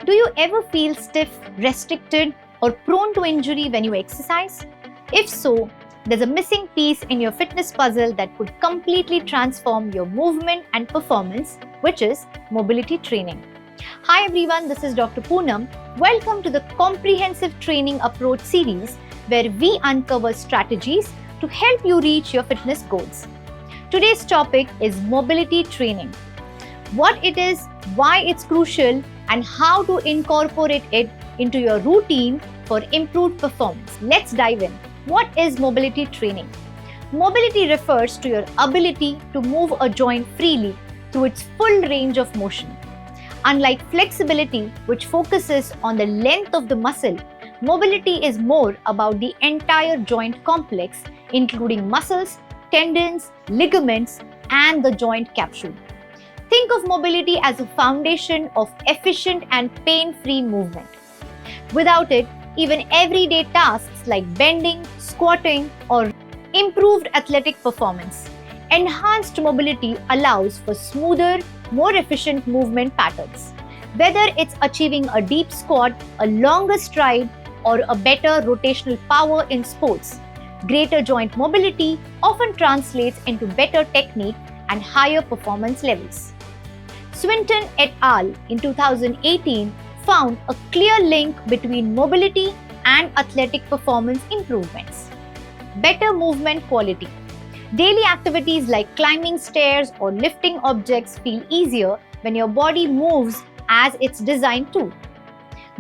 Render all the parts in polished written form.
Do you ever feel stiff, restricted, or prone to injury when you exercise? If so, there's a missing piece in your fitness puzzle that could completely transform your movement and performance, which is mobility training. Hi everyone, this is Dr. Poonam. Welcome to the Comprehensive Training Approach series, where we uncover strategies to help you reach your fitness goals. Today's topic is mobility training. What it is, why it's crucial, and how to incorporate it into your routine for improved performance. Let's dive in. What is mobility training? Mobility refers to your ability to move a joint freely through its full range of motion. Unlike flexibility, which focuses on the length of the muscle, mobility is more about the entire joint complex, including muscles, tendons, ligaments, and the joint capsule. Think of mobility as a foundation of efficient and pain-free movement. Without it, even everyday tasks like bending, squatting, or improved athletic performance. Enhanced mobility allows for smoother, more efficient movement patterns. Whether it's achieving a deep squat, a longer stride, or a better rotational power in sports, greater joint mobility often translates into better technique and higher performance levels. Swinton et al. In 2018 found a clear link between mobility and athletic performance improvements. Better movement quality. Daily activities like climbing stairs or lifting objects feel easier when your body moves as it's designed to.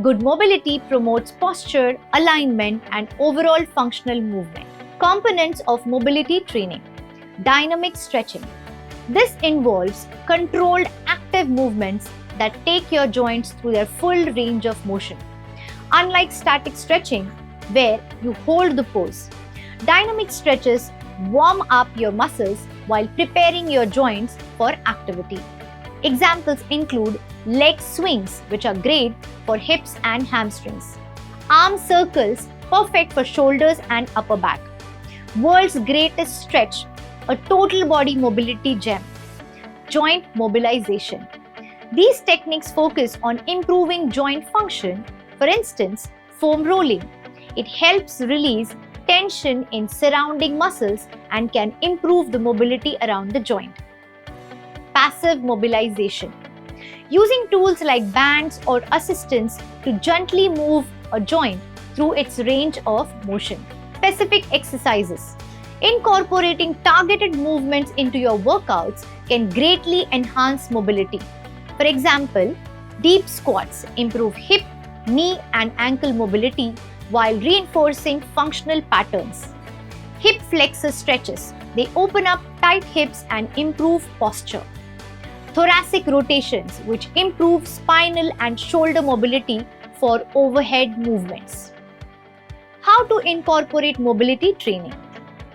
Good mobility promotes posture, alignment, and overall functional movement. Components of mobility training. Dynamic stretching. This involves controlled active movements that take your joints through their full range of motion. Unlike static stretching, where you hold the pose, dynamic stretches warm up your muscles while preparing your joints for activity. Examples include leg swings, which are great for hips and hamstrings. Arm circles, perfect for shoulders and upper back. World's greatest stretch, a total body mobility gem. Joint mobilization. These techniques focus on improving joint function. For instance, foam rolling. It helps release tension in surrounding muscles and can improve the mobility around the joint. Passive mobilization. Using tools like bands or assistants to gently move a joint through its range of motion. Specific exercises. Incorporating targeted movements into your workouts can greatly enhance mobility. For example, deep squats improve hip, knee, and ankle mobility while reinforcing functional patterns. Hip flexor stretches. They open up tight hips and improve posture. Thoracic rotations, which improve spinal and shoulder mobility for overhead movements. How to incorporate mobility training?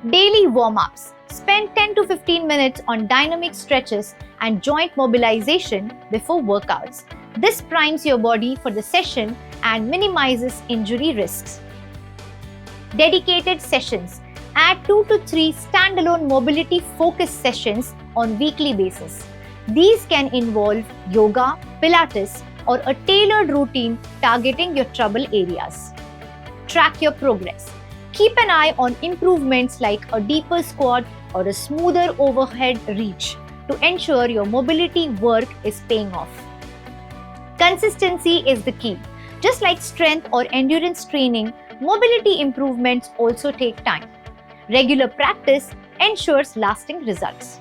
Daily warm-ups. Spend 10 to 15 minutes on dynamic stretches and joint mobilization before workouts. This primes your body for the session and minimizes injury risks. Dedicated sessions. Add 2 to 3 standalone mobility-focused sessions on weekly basis. These can involve yoga, Pilates, or a tailored routine targeting your trouble areas. Track your progress. Keep an eye on improvements like a deeper squat or a smoother overhead reach to ensure your mobility work is paying off. Consistency is the key. Just like strength or endurance training, mobility improvements also take time. Regular practice ensures lasting results.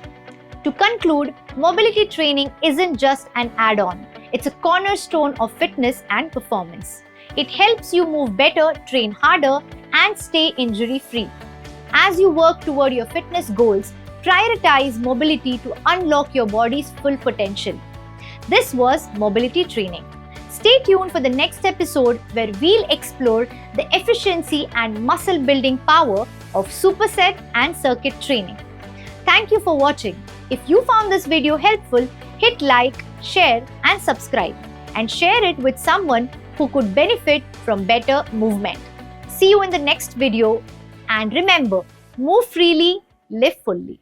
To conclude, mobility training isn't just an add-on. It's a cornerstone of fitness and performance. It helps you move better, train harder, and stay injury-free. As you work toward your fitness goals, prioritize mobility to unlock your body's full potential. This was mobility training. Stay tuned for the next episode where we'll explore the efficiency and muscle building power of superset and circuit training. Thank you for watching. If you found this video helpful, hit like, share, and subscribe. And share it with someone who could benefit from better movement. See you in the next video. And remember, move freely, live fully.